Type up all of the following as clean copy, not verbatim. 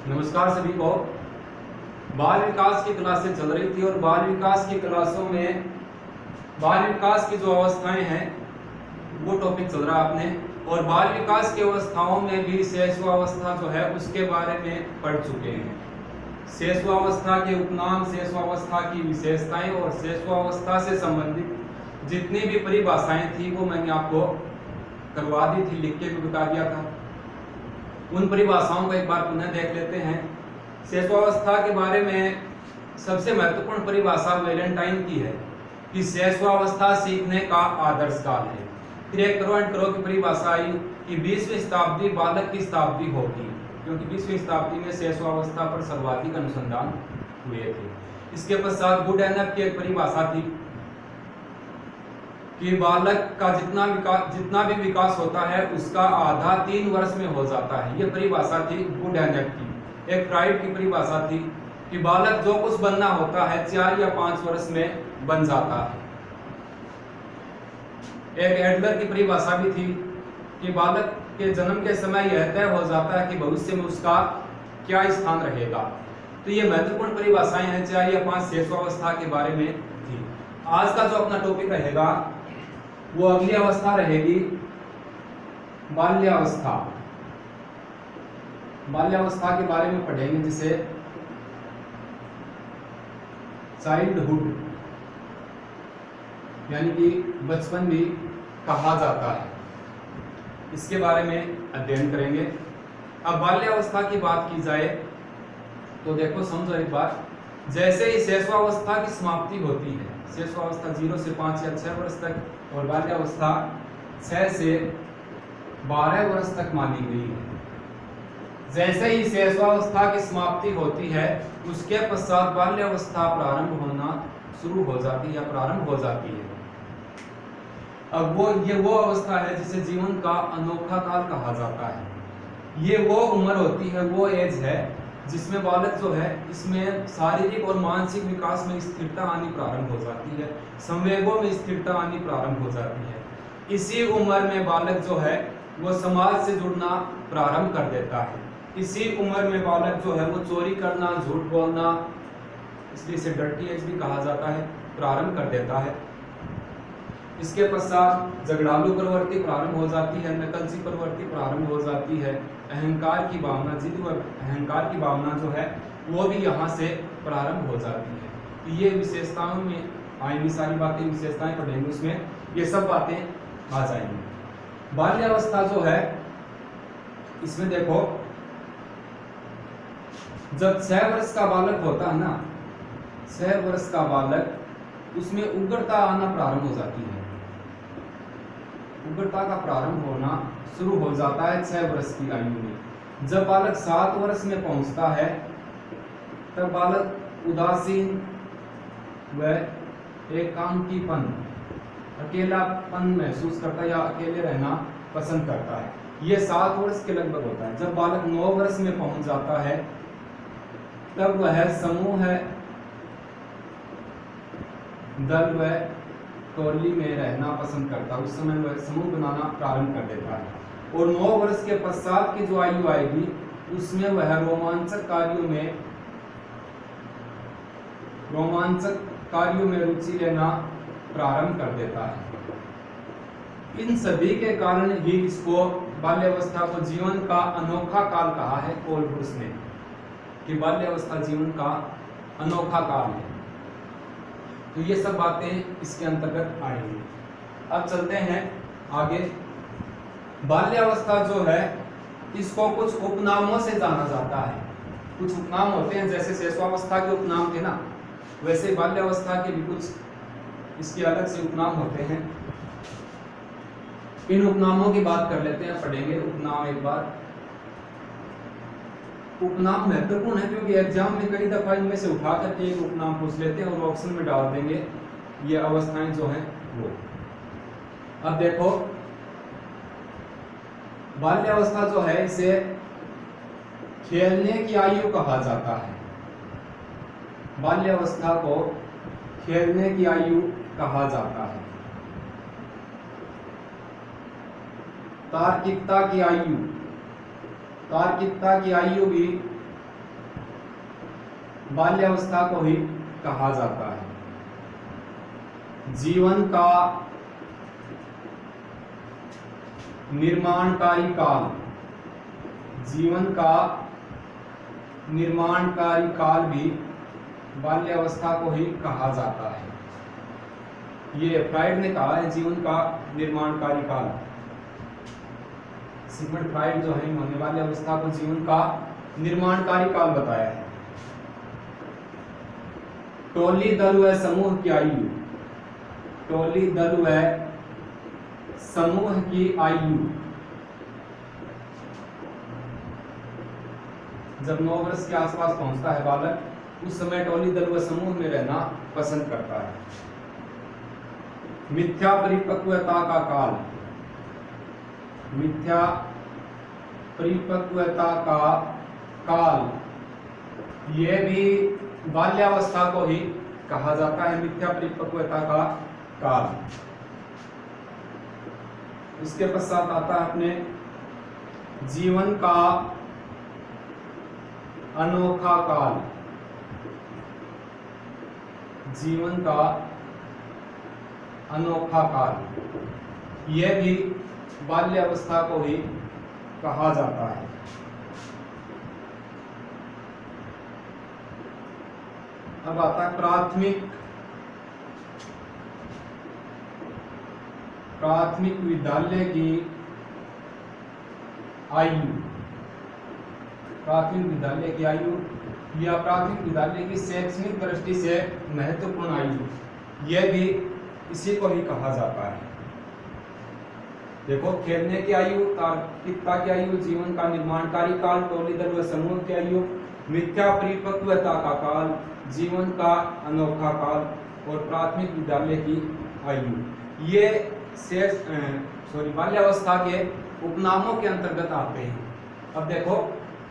नमस्कार सभी को। बाल विकास की क्लासें चल रही थी और बाल विकास की क्लासों में बाल विकास की जो अवस्थाएं हैं वो टॉपिक चल रहा है आपने, और बाल विकास की अवस्थाओं में भी शैशवावस्था जो है उसके बारे में पढ़ चुके हैं। शैशवावस्था के उपनाम, शैशवावस्था की विशेषताएं और शैशवावस्था से संबंधित जितनी भी परिभाषाएं थी वो मैंने आपको करवा दी थी, लिख के भी बता दिया था। उन परिभाषाओं को एक बार पुनः देख लेते हैं। शैशवावस्था के बारे में सबसे महत्वपूर्ण परिभाषा वैलेंटाइन की है कि शैशवावस्था सीखने का आदर्श काल है। फिर एक करो की परिभाषा आई कि 20वीं शताब्दी बालक की शताब्दी होगी, क्योंकि 20वीं शताब्दी में शैशवावस्था पर सर्वाधिक अनुसंधान हुए थे। इसके पश्चात गुडेनफ की एक परिभाषा थी कि बालक का जितना भी विकास होता है उसका आधा 3 वर्ष में हो जाता है। ये परिभाषा थी गुडेनफ की। एक फ्राइड की परिभाषा थी कि बालक जो कुछ बनना होता है 4 या 5 वर्ष में बन जाता है। एक एडलर की परिभाषा भी थी कि बालक के जन्म के समय यह तय हो जाता है कि भविष्य में उसका क्या स्थान रहेगा। तो ये महत्वपूर्ण परिभाषाएं हैं 4 या 5 शैशवावस्था के बारे में थी। आज का जो अपना टॉपिक रहेगा वो अगली अवस्था रहेगी बाल्यावस्था। बाल्यावस्था के बारे में पढ़ेंगे जिसे चाइल्डहुड यानी कि बचपन भी कहा जाता है, इसके बारे में अध्ययन करेंगे। अब बाल्यावस्था की बात की जाए तो देखो, समझो एक बार, जैसे ही शैशवावस्था की समाप्ति होती है, शैशवावस्था 0 से 5 या 6 वर्ष तक और बाल्यावस्था 6 से 12 वर्ष तक मानी गई है। जैसे ही शैशवावस्था की समाप्ति होती है उसके पश्चात बाल्यावस्था प्रारंभ होना शुरू हो जाती है या प्रारंभ हो जाती है। अब वो अवस्था है जिसे जीवन का अनोखा काल कहा जाता है। ये वो उम्र होती है, वो एज है जिसमें बालक जो है इसमें शारीरिक और मानसिक विकास में स्थिरता आनी प्रारंभ हो जाती है, संवेगों में स्थिरता आनी प्रारंभ हो जाती है। इसी उम्र में बालक जो है वो समाज से जुड़ना प्रारंभ कर देता है। इसी उम्र में बालक जो है वो चोरी करना, झूठ बोलना, इसलिए इसे डर्टी एज भी कहा जाता है, प्रारंभ कर देता है। इसके पश्चात झगड़ालू प्रवृत्ति प्रारंभ हो जाती है, नकलची प्रवृत्ति प्रारंभ हो जाती है, अहंकार की भावना, जिद व अहंकार की भावना जो है वो भी यहाँ से प्रारंभ हो जाती है। तो ये विशेषताओं में आएंगी, सारी बातें विशेषताएं पढ़ेंगे, उसमें ये सब बातें आ जाएंगी। बाल्यावस्था जो है इसमें देखो, जब 6 वर्ष का बालक होता है ना, 6 वर्ष का बालक, उसमें उग्रता आना प्रारंभ हो जाती है। उग्रता का प्रारंभ होना शुरू हो जाता है 6 वर्ष की आयु में। जब बालक 7 वर्ष में पहुंचता है तब बालक उदासीन व एकांकीपन, अकेलापन महसूस करता है या अकेले रहना पसंद करता है। यह 7 वर्ष के लगभग होता है। जब बालक 9 वर्ष में पहुंच जाता है तब वह समूह दल व टोली में रहना पसंद करता है। उस समय वह समूह बनाना प्रारंभ कर देता है। और 9 वर्ष के पश्चात की जो आयु आएगी उसमें वह रोमांचक कार्यों में रुचि लेना प्रारंभ कर देता है। इन सभी के कारण ही इसको बाल्यावस्था को जीवन का अनोखा काल कहा है कोलबुर्स ने, कि बाल्यावस्था जीवन का अनोखा काल है। तो ये सब बातें इसके अंतर्गत आएंगी। अब चलते हैं आगे। बाल्यावस्था जो है इसको कुछ उपनामों से जाना जाता है। कुछ उपनाम होते हैं, जैसे शैशवावस्था के उपनाम थे ना, वैसे बाल्यावस्था के भी कुछ इसके अलग से उपनाम होते हैं। इन उपनामों की बात कर लेते हैं, पढ़ेंगे उपनाम एक बार। उपनाम महत्वपूर्ण है क्योंकि एग्जाम में कई दफा इनमें से उठा करके एक उपनाम पूछ लेते हैं और ऑप्शन में डाल देंगे ये अवस्थाएं जो हैं वो। अब देखो, बाल्यावस्था जो है इसे खेलने की आयु कहा जाता है। बाल्यावस्था को खेलने की आयु कहा जाता है। तार्किकता की आयु, तार्किकता की आयु भी बाल्यावस्था को ही कहा जाता है। जीवन का निर्माणकारी काल, जीवन का निर्माणकारी काल भी बाल्यावस्था को ही कहा जाता है। ये फ्राइड ने कहा है जीवन का निर्माणकारी काल। सिगमंड फ्राइड जो है इन्होंने बाल्यावस्था को जीवन का निर्माणकारी काल बताया है। टोली दल व समूह की आयु, टोली दल व समूह की आयु जब 9 वर्ष के आसपास पहुंचता है बालक, उस समय टोली दल व समूह में रहना पसंद करता है। मिथ्या परिपक्वता का काल, मिथ्या परिपक्वता का काल, यह भी बाल्यावस्था को ही कहा जाता है। मिथ्या परिपक्वता का काल। इसके पश्चात आता है अपने जीवन का अनोखा काल, जीवन का अनोखा काल, यह भी बाल्यावस्था को ही कहा जाता है। अब आता है प्राथमिक विद्यालय की आयु, प्राथमिक विद्यालय की आयु या प्राथमिक विद्यालय की शैक्षणिक दृष्टि से महत्वपूर्ण आयु, यह भी इसी को ही कहा जाता है। देखो, खेलने की आयु, तार्किकता की आयु, जीवन का निर्माणकारी काल, टोली दल व समूह की आयु, मिथ्या परिपक्वता का काल, जीवन का अनोखा काल और प्राथमिक विद्यालय की आयु, ये बाल्यावस्था के उपनामों के अंतर्गत आते हैं। अब देखो,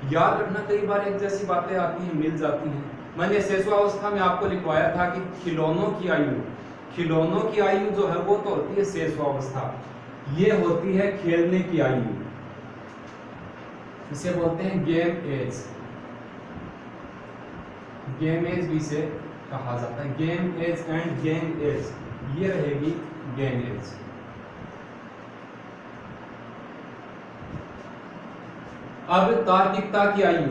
याद रखना, कई बार एक जैसी बातें आती हैं, मिल जाती हैं। मैंने शिशुअवस्था में आपको लिखवाया था कि खिलौनों की आयु, खिलौनों की आयु जो है वो तो होती है शिशुअवस्था, ये होती है खेलने की आयु, इसे बोलते हैं गेम एज। गेम एज भी से कहा जाता है, game as and game as, ये रहेगी गेम एज। अब तार्किकता की आयु,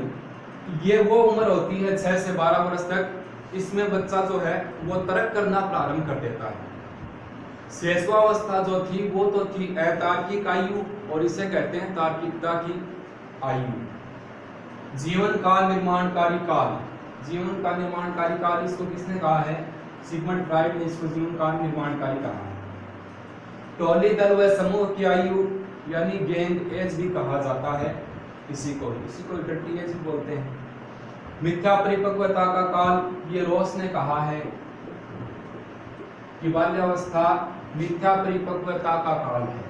ये वो उम्र होती है 6 से 12 वर्ष तक, इसमें बच्चा जो है वो तर्क करना प्रारंभ कर देता है। शिशुअवस्था जो थी वो तो थी अतार्किक आयु और इसे कहते हैं तार्किकता की आयु। जीवन का निर्माणकारी काल, जीवन का निर्माणकारी काल, इसको किसने कहा है? सिगमंड फ्राइड ने इसको जीवन का निर्माणकारी कहा है। टोली दल व समूह की आयु यानी गेंद एज भी कहा जाता है इसी को इकट्ठी एज भी बोलते हैं। मिथ्या परिपक्वता का काल, ये रोस ने कहा है कि बाल्यावस्था मिथ्या परिपक्वता का काल है।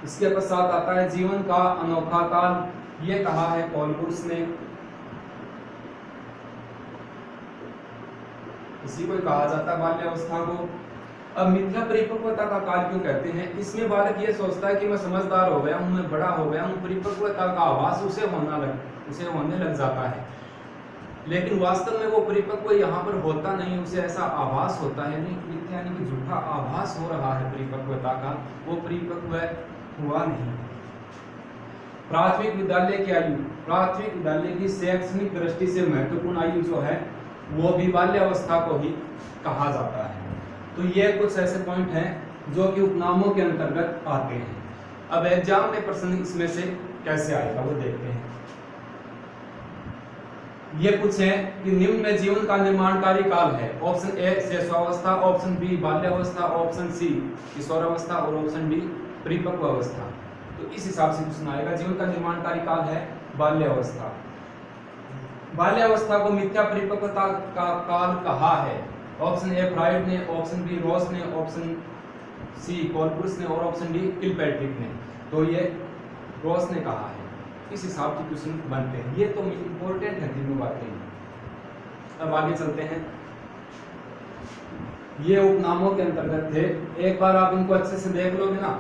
इसके पश्चात आता है जीवन का अनोखा काल, ये कहा है कोलबुर्स ने, इसी को कहा जाता है बाल्यावस्था को। अब मिथ्या परिपक्वता का काल क्यों कहते हैं? इसमें बालक ये सोचता है कि मैं समझदार हो गया हूं, मैं बड़ा हो गया हूं, परिपक्वता का आभास उसे होने लग जाता है, लेकिन वास्तव में वो परिपक्व यहाँ पर होता नहीं, उसे ऐसा आभास होता है, नहीं मिथ्या यानी कि झूठा आभास हो रहा है परिपक्वता का, वो परिपक्व हुआ नहीं। प्राथमिक विद्यालय की आयु, प्राथमिक विद्यालय की शैक्षणिक दृष्टि से महत्वपूर्ण आयु जो है वो भी बाल्यावस्था को ही कहा जाता है। तो ये कुछ ऐसे पॉइंट हैं जो कि उपनामों के अंतर्गत आते हैं। अब एग्जाम में प्रश्न इसमें से कैसे आएगा वो देखते हैं। ये पूछे कि निम्न में जीवन का निर्माणकारी काल है। ऑप्शन ए शिशुअवस्था, ऑप्शन बी बाल्यावस्था, ऑप्शन सी किशोरावस्था और ऑप्शन डी परिपक्व अवस्था। तो इस हिसाब से क्वेश्चन आएगा। जीवन का निर्माणकारी काल है बाल्यावस्था। बाल्यावस्था को मिथ्या परिपक्वता का काल कहा है। ऑप्शन ए फ्राइड ने, ऑप्शन बी रॉस ने, ऑप्शन सी कोलबुर्स ने और ऑप्शन डी किलपैट्रिक ने। तो ये रॉस ने कहा है। इस हिसाब से क्वेश्चन बनते हैं। ये तो इंपॉर्टेंट है तीनों बातें। अब आगे चलते हैं। ये उपनामों के अंतर्गत थे। एक बार आप इनको अच्छे से देख लोगे ना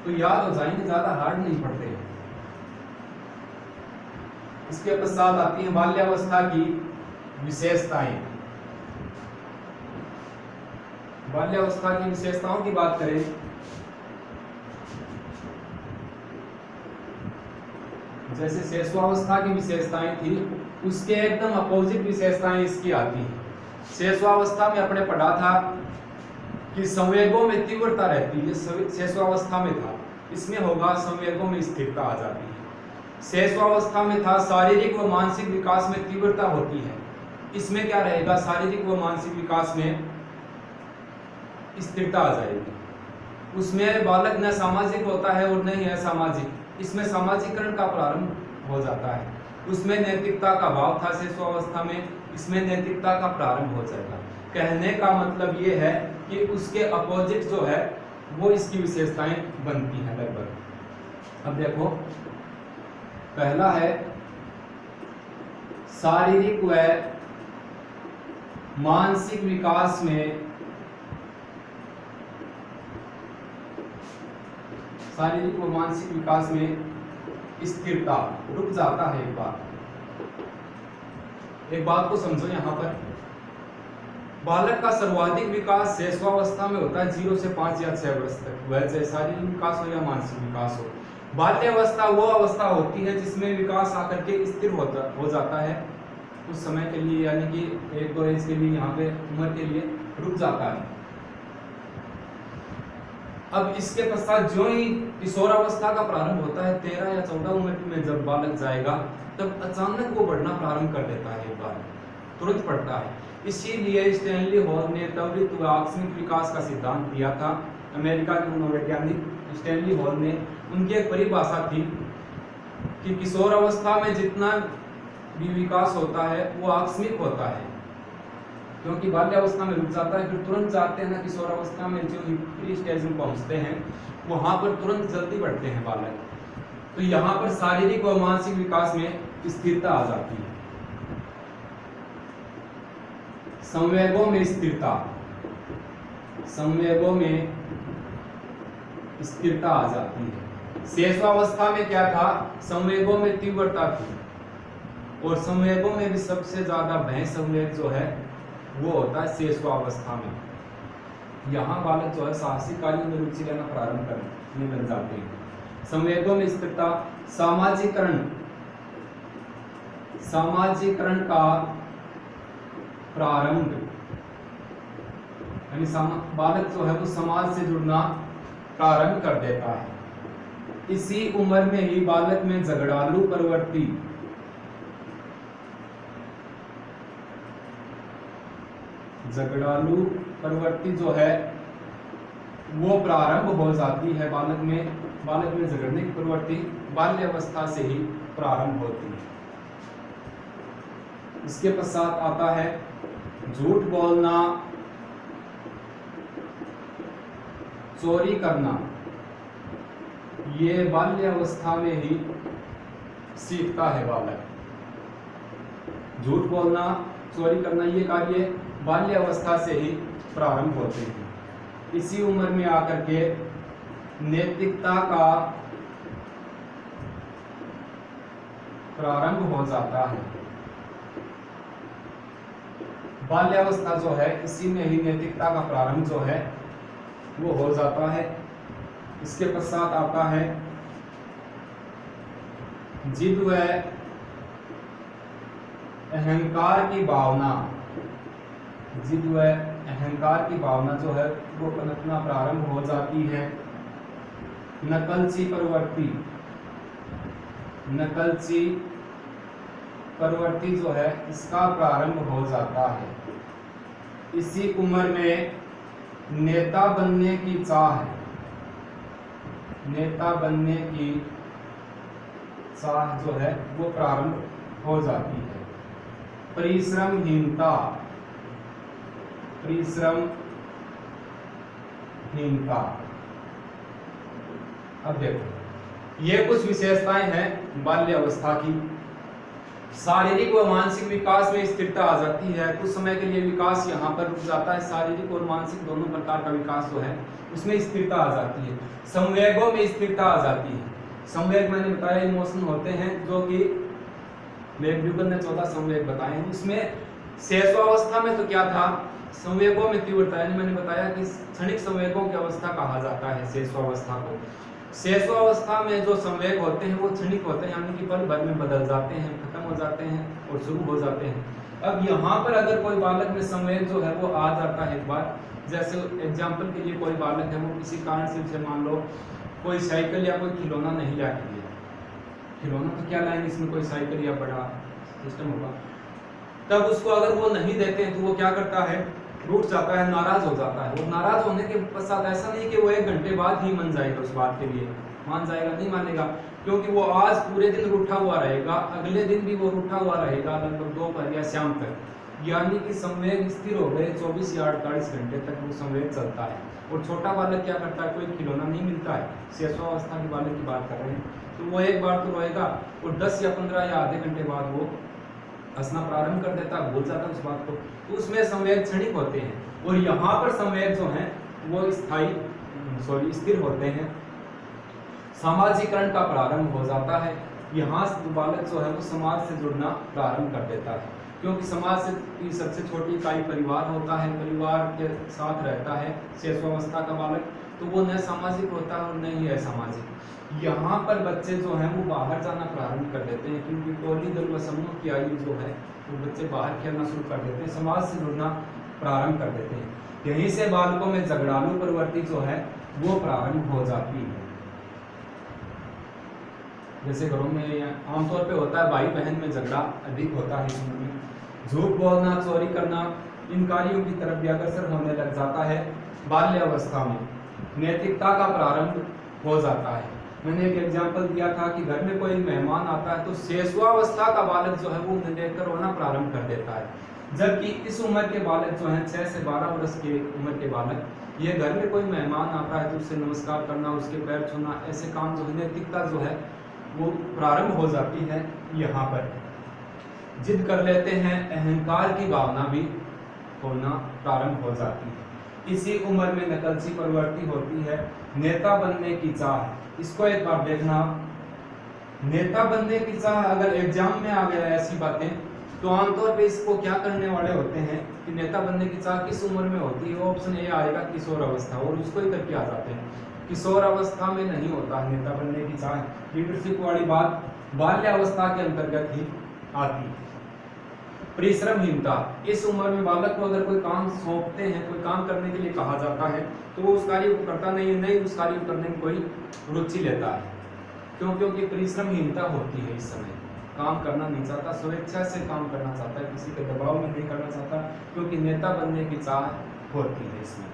तो याद हो जाएंगे, ज्यादा हार्ड नहीं पड़ते। इसके पश्चात आती है बाल्यावस्था की विशेषताएं। बाल्यावस्था की विशेषताओं की बात करें जैसे शैशवावस्था की विशेषताएं थी, उसके एकदम अपोजिट विशेषताएं इसकी आती हैं। शैशवावस्था में आपने पढ़ा था कि संवेगों में तीव्रता रहती है, शैशवावस्था में था। इसमें होगा संवेगों में स्थिरता आ जाती है। शैशवावस्था में था शारीरिक व मानसिक विकास में तीव्रता होती है, इसमें क्या रहेगा, शारीरिक व मानसिक विकास में स्थिरता आ जाएगी। उसमें बालक न सामाजिक होता है और न ही असामाजिक, इसमें सामाजिकरण का प्रारंभ हो जाता है। उसमें नैतिकता का भाव था शैशवावस्था में, इसमें नैतिकता का प्रारंभ हो जाएगा। कहने का मतलब ये है कि उसके अपोजिट जो है वो इसकी विशेषताएं बनती हैं लगभग। अब देखो, पहला है शारीरिक व मानसिक विकास में, शारीरिक व मानसिक विकास में स्थिरता, रुक जाता है। एक बात को समझो, यहाँ पर बालक का सर्वाधिक विकास शैशवावस्था में होता है, 0 से 5 या 6 वर्ष तक, वह चाहे शारीरिक विकास हो या मानसिक विकास हो। बाल्यावस्था वो अवस्था होती है जिसमें विकास आकर के स्थिर हो जाता है कुछ समय के लिए, यानी कि 1-2 एज के लिए, यहाँ पे उम्र के लिए रुक जाता है। अब इसके पश्चात जो ही किशोरावस्था का प्रारंभ होता है, 13 या 14 उम्र में जब बालक जाएगा, तब अचानक वो बढ़ना प्रारंभ कर देता है, एक बार तुरंत बढ़ता है। इसीलिए स्टैनली हॉल ने त्वरित व आकस्मिक विकास का सिद्धांत दिया था। अमेरिका के मनोवैज्ञानिक स्टैनली हॉल ने, उनकी एक परिभाषा थी कि किशोरावस्था में जितना भी विकास होता है वो आकस्मिक होता है, क्योंकि बाल्यावस्था में रुक जाता है, फिर तुरंत जाते हैं ना किशोरावस्था में, जो प्री स्टेज में पहुंचते हैं वहां पर तुरंत जल्दी बढ़ते हैं बालक। तो यहाँ पर शारीरिक व मानसिक विकास में स्थिरता आ जाती है। संवेगों में स्थिरता, संवेगों में स्थिरता आ जाती है। शैशवावस्था में क्या था, संवेगों में तीव्रता थी, और संवेगों में भी सबसे ज्यादा भय संवेग जो है वो होता है शैशवावस्था में। यहाँ बालक जो है साहसिक कार्यों में रुचि लेना प्रारंभ करने लग जाते हैं। संवेगों में स्थिरता, सामाजिकरण, सामाजिकरण का प्रारंभ, यानी बालक जो है वो समाज से जुड़ना प्रारंभ कर देता है। इसी उम्र में ही बालक में झगड़ालू प्रवृत्ति, झगड़ालू प्रवृत्ति जो है वो प्रारंभ हो जाती है बालक में। बालक में झगड़ने की प्रवृत्ति बाल्यावस्था से ही प्रारंभ होती है। इसके पश्चात आता है झूठ बोलना, चोरी करना। ये बाल्यावस्था में ही सीखता है बालक। झूठ बोलना, चोरी करना, ये कार्य बाल्यावस्था से ही प्रारंभ होते हैं। इसी उम्र में आकर के नैतिकता का प्रारंभ हो जाता है। बाल्यावस्था जो है, इसी में ही नैतिकता का प्रारंभ जो है वो हो जाता है। इसके पश्चात आता है जिद व अहंकार की भावना। जिद व अहंकार की भावना जो है वो पनपना प्रारंभ हो जाती है। नकलची प्रवृत्ति, नकलची प्रवृत्ति जो है इसका प्रारंभ हो जाता है। इसी उम्र में नेता बनने की चाह, नेता बनने की चाह जो है वो प्रारंभ हो जाती है। परिश्रमहीनता, परिश्रमहीनता। अब देखो, ये कुछ विशेषताएं हैं बाल्यावस्था की। शारीरिक व मानसिक विकास में स्थिरता आ जाती है। कुछ समय के लिए विकास यहाँ पर रुक जाता है। शारीरिक और मानसिक दोनों प्रकार का विकास जो है उसमें स्थिरता आ जाती है। संवेगों में स्थिरता आ जाती है। संवेग मैंने बताया इमोशन होते हैं जो कि मैकड्यूगल ने 14 संवेग बताए हैं। उसमें शेषवावस्था में तो क्या था, संवेगों में तीव्रता, यानी मैंने बताया कि क्षणिक संवेगों की अवस्था कहा जाता है शेषवावस्था को। शेषवावस्था में जो संवेग होते हैं वो क्षणिक होते हैं, यानी कि पल भर में बदल जाते हैं, खत्म हो जाते हैं और शुरू हो जाते हैं। अब यहाँ पर अगर कोई बालक में संवेग जो है वो आ जाता है एक बार, जैसे एग्जाम्पल के लिए कोई बालक है वो किसी कारण से उसे मान लो कोई साइकिल या कोई खिलौना नहीं ला के दिया, खिलौना तो क्या लाएंगे, इसमें कोई साइकिल या बड़ा सिस्टम होगा, तब उसको अगर वो नहीं देते हैं तो वो क्या करता है, रूठ जाता है, नाराज हो जाता है। वो नाराज होने के पश्चात ऐसा नहीं कि वो 1 घंटे बाद ही मान जाएगा उस बात के लिए, मान जाएगा, नहीं मानेगा, क्योंकि वो आज पूरे दिन रूठा हुआ रहेगा, अगले दिन भी वो रूठा हुआ रहेगा लगभग दोपहर या शाम तक, यानी कि संवेग स्थिर हो गए 24 या 48 घंटे तक वो संवेग चलता है। और छोटा बालक क्या करता है, कोई खिलौना नहीं मिलता है, शेषवावस्था के बालक की बात कर रहे हैं, तो वो एक बार तो रोएगा और 10 या 15 या आधे घंटे बाद वो हंसना प्रारंभ कर देता है, भूल जाता है उस बात को। तो उसमें संवेग क्षणिक होते हैं, और यहाँ पर संवेग जो हैं वो स्थिर होते हैं। सामाजिकरण का प्रारंभ हो जाता है, यहाँ बालक जो है वो समाज से जुड़ना प्रारंभ कर देता है, क्योंकि समाज से की सबसे छोटी इकाई परिवार होता है, परिवार के साथ रहता है शेषवावस्था का बालक, तो वो न सामाजिक होता है और न ही असामाजिक। यहाँ पर बच्चे जो हैं वो बाहर जाना प्रारंभ कर देते हैं, क्योंकि टोली दल व समूह की आयु जो है वो बच्चे बाहर खेलना शुरू कर देते हैं, समाज से जुड़ना प्रारंभ कर देते हैं। यहीं से बालकों में झगड़ालू प्रवृत्ति जो है वो प्रारंभ हो जाती है। जैसे घरों में आमतौर पे होता है, भाई बहन में झगड़ा अधिक होता है, इस उम्र में झूठ बोलना, चोरी करना, इन कार्यों की तरफ भी अग्रसर होने लग जाता है। बाल्यावस्था में नैतिकता का प्रारंभ हो जाता है। मैंने एक एग्जाम्पल दिया था कि घर में कोई मेहमान आता है तो शेषवावस्था का बालक जो है वो देखकर रोना प्रारंभ कर देता है, जबकि इस उम्र के बालक जो हैं 6 से 12 वर्ष के उम्र के बालक, ये घर में कोई मेहमान आता है तो उससे नमस्कार करना, उसके पैर छूना, ऐसे काम जो है नैतिकता जो है वो प्रारंभ हो जाती है। यहाँ पर जिद कर लेते हैं, अहंकार की भावना भी होना प्रारंभ हो जाती है। इसी उम्र में नकलची प्रवृत्ति होती है, नेता बनने की चाह। इसको एक बार देखना, नेता बनने की चाह अगर एग्जाम में आ गया ऐसी बातें, तो आमतौर पे इसको क्या करने वाले होते हैं कि नेता बनने की चाह किस उम्र में होती है, ऑप्शन ए आएगा किशोर अवस्था, और उसको ही करके आ जाते हैं। किशोर अवस्था में नहीं होता है नेता बनने की चाह, लीडरशिप वाली बात बाल्यावस्था के अंतर्गत ही आती है। परिश्रमहीनता, इस उम्र में बालक को अगर कोई काम सौंपते हैं, कोई काम करने के लिए कहा जाता है तो वो उस कार्य को करता नहीं है, नहीं उस कार्य को करने में कोई रुचि लेता है, क्योंकि परिश्रमहीनता होती है, इस समय काम करना नहीं चाहता, स्वेच्छा से काम करना चाहता है, किसी के दबाव में नहीं करना चाहता, क्योंकि नेता बनने की चाह होती है इसमें।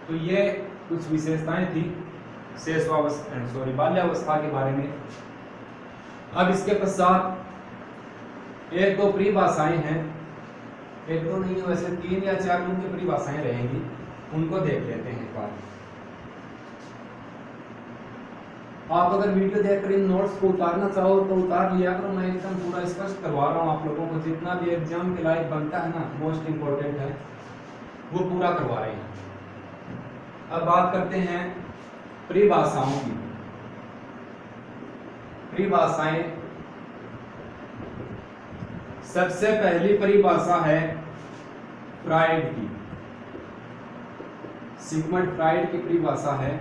तो ये कुछ विशेषताएं थी बाल्यावस्था के बारे में। अब इसके पश्चात एक दो परिभाषाएं हैं, एक दो नहीं वैसे 3 या 4 मुख्य परिभाषाएं रहेंगी, उनको देख लेते हैं एक बार। आप अगर वीडियो देखकर इन नोट्स को उतारना चाहो तो उतार लिया करो, मैं एकदम पूरा स्पष्ट करवा रहा हूँ आप लोगों को, जितना भी एग्जाम के लायक बनता है ना, मोस्ट इम्पोर्टेंट है, वो पूरा करवा रहे हैं। अब बात करते हैं परिभाषाओं की। परिभाषाएं, सबसे पहली परिभाषा है फ्राइड की, सिगमंड फ्राइड की परिभाषा है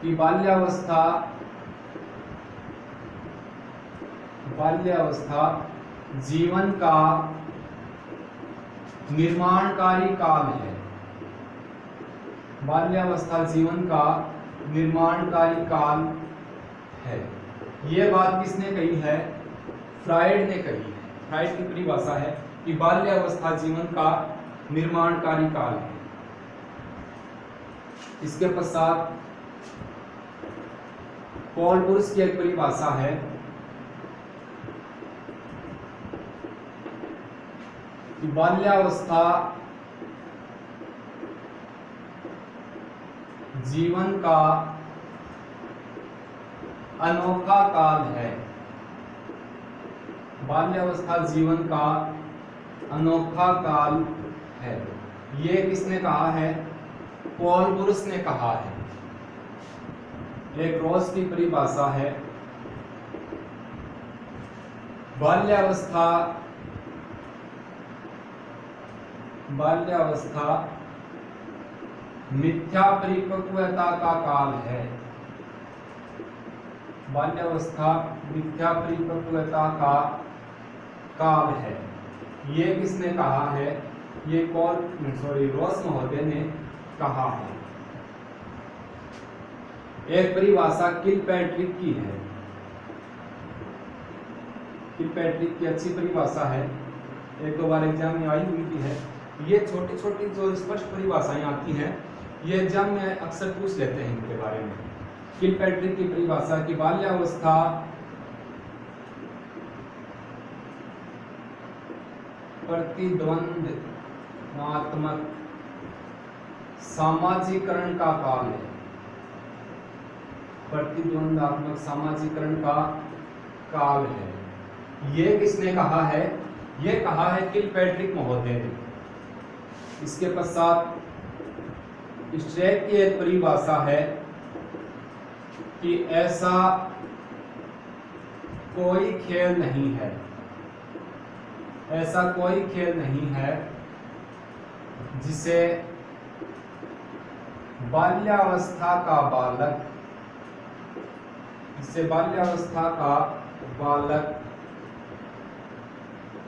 कि बाल्यावस्था जीवन का निर्माणकारी काल है। बाल्यावस्था जीवन का निर्माणकारी काल है। ये बात किसने कही है? फ्राइड ने कही है। फ्राइड की परिभाषा है कि बाल्यावस्था जीवन का निर्माणकारी काल है। इसके पश्चात पॉल बुर्स की एक परिभाषा है कि बाल्यावस्था जीवन का अनोखा काल है। बाल्यावस्था जीवन का अनोखा काल है। ये किसने कहा है? पॉल बुर्स ने कहा है। एक रोज की परिभाषा है। बाल्यावस्था मिथ्या परिपक्वता का काल है। बाल्यावस्था मिथ्या परिपक्वता का काल है। ये किसने कहा है? ये रॉस महोदय ने कहा है। एक परिभाषा किलपैट्रिक की है। किलपैट्रिक की अच्छी परिभाषा है, एक दो बार एग्जाम में आई हुई भी है। ये छोटी छोटी जो स्पष्ट परिभाषाएं आती हैं, ये एग्जाम में अक्सर पूछ लेते हैं इनके बारे में। किलपैट्रिक की परिभाषा की बाल्यावस्था प्रतिद्वंद्वात्मक सामाजिकरण का काल है। प्रतिद्वंद्वात्मक सामाजिकरण का काल है। ये किसने कहा है? ये कहा है किलपैट्रिक महोदय ने। इसके पश्चात स्ट्रैक की एक परिभाषा है कि ऐसा कोई खेल नहीं है, ऐसा कोई खेल नहीं है जिसे बाल्यावस्था का बालक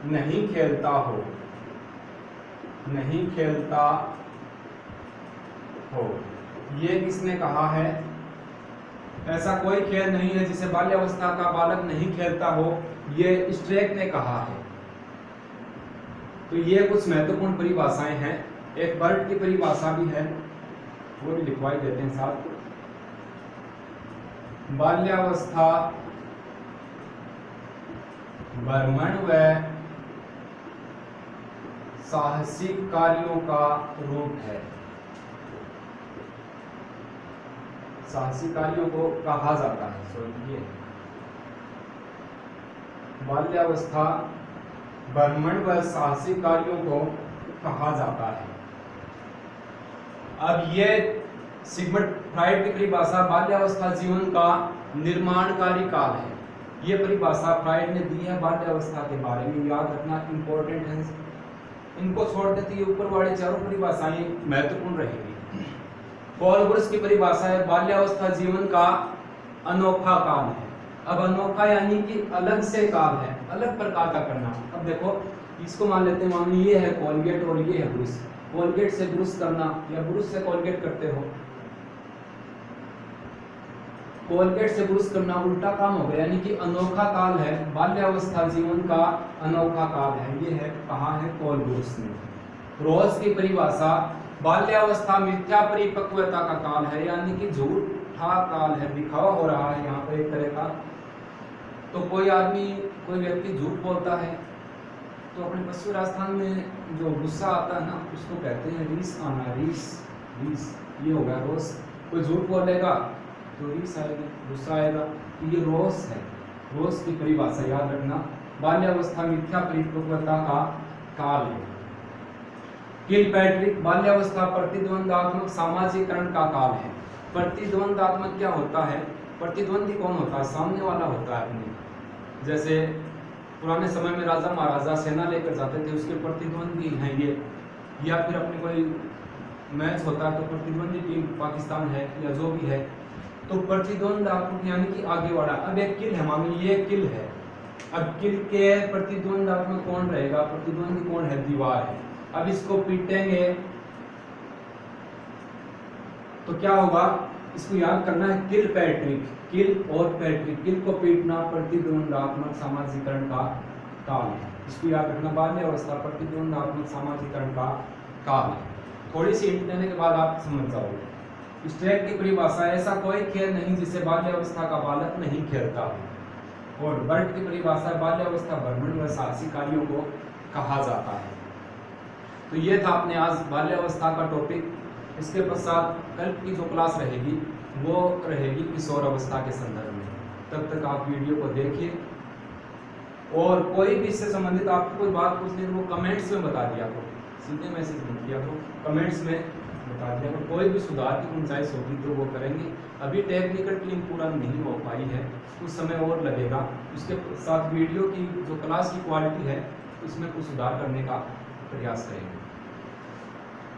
नहीं खेलता हो। ये किसने कहा है? ऐसा कोई खेल नहीं है जिसे बाल्यावस्था का बालक नहीं खेलता हो, ये स्ट्रैक ने कहा है। तो ये कुछ महत्वपूर्ण परिभाषाएं हैं। एक बर्ट की परिभाषा भी है, वो भी लिखवाई देते हैं साथ। बाल्यावस्था भ्रमण व साहसिक कार्यों का रूप है। साहसिक कार्यों को कहा जाता है। ये बाल्यावस्था भ्रमण व साहसिक कार्यों को कहा जाता है। अब ये सिगमंड फ्राइड की परिभाषा बाल्यावस्था जीवन का निर्माणकारी काल है। ये परिभाषा फ्राइड ने दी है बाल्यावस्था के बारे में, याद रखना इंपॉर्टेंट है। इनको छोड़ देती है ऊपर वाले चारों परिभाषाएं महत्वपूर्ण रहेगी। पॉल बुर्स की परिभाषा है बाल्यावस्था जीवन का अनोखा काल है। अब अनोखा यानी कि अलग से काल है, अलग प्रकार का करना। अब देखो इसको मान लेते हैं, मान ये है कोलगेट और ये है ब्रुश। कोलगेट से ब्रुश करना या ब्रुश से कोलगेट करते हो, कोलगेट से ब्रुश करना उल्टा काम हो गया, यानी कि अनोखा काल है। बाल्यावस्था जीवन का अनोखा काल है। ये है कहा है पॉल बुर्स ने। रॉस की परिभाषा बाल्यावस्था मिथ्या परिपक्वता का काल है, यानी कि झूठा काल है, दिखावा हो रहा है यहाँ पर एक तरह का। तो कोई आदमी, कोई व्यक्ति झूठ बोलता है तो अपने पश्चिमी राजस्थान में जो गुस्सा आता है ना, उसको कहते हैं रीस आना। रीस ये हो गया रोष। कोई झूठ बोलेगा तो रीस आएगी, गुस्सा आएगा। तो ये रोष है। रोष की परिभाषा याद रखना, बाल्यावस्था मिथ्या परिपक्वता का काल है। किलपैट्रिक बाल्यावस्था प्रतिद्वंद्वात्मक सामाजिकरण का काल है। प्रतिद्वंद्वात्मक क्या होता है? प्रतिद्वंदी कौन होता है? सामने वाला होता है अपने। जैसे पुराने समय में राजा महाराजा सेना लेकर जाते थे, उसके प्रतिद्वंदी हैं ये। या फिर अपने कोई मैच होता है तो प्रतिद्वंदी टीम पाकिस्तान है या जो भी है, तो प्रतिद्वंद्वात्मक यानी कि आगे वाला। अब एक किल है, मान लीजिए ये किल है। अब किल के प्रतिद्वंद्वात्मक कौन रहेगा? प्रतिद्वंदी कौन है? दीवार है। अब इसको पीटेंगे तो क्या होगा? इसको याद करना है, किलपैट्रिक। किल और पैट्रिक, किल को पीटना प्रतिद्वंद्वात्मक सामाजिकरण का काल है। इसको याद रखना, बाल्यावस्था प्रतिद्वंद्वात्मक सामाजिकरण का काल है। थोड़ी सी हिंट देने के बाद आप समझ जाओगे। स्ट्रैक की परिभाषा ऐसा कोई खेल नहीं जिसे बाल्यावस्था का बालक नहीं खेलता। और बर्ट की परिभाषा बाल्यावस्था भ्रमण व साहसिक कार्यों को कहा जाता है। तो ये था अपने आज बाल्यावस्था का टॉपिक। इसके पश्चात कल की जो क्लास रहेगी वो रहेगी किशोर अवस्था के संदर्भ में। तब तक आप वीडियो को देखिए, और कोई भी इससे संबंधित आपको कोई बात पूछनी है तो वो कमेंट्स में बता दिया करो, सीधे मैसेज नहीं किया करो, कमेंट्स में बता दिया। अगर कोई भी सुधार की गुंजाइश होगी तो वो करेंगे। अभी टेक्निकल टीम पूरा नहीं हो पाई है, कुछ समय और लगेगा। उसके साथ वीडियो की जो क्लास की क्वालिटी है उसमें कुछ सुधार करने का प्रयास करेंगे।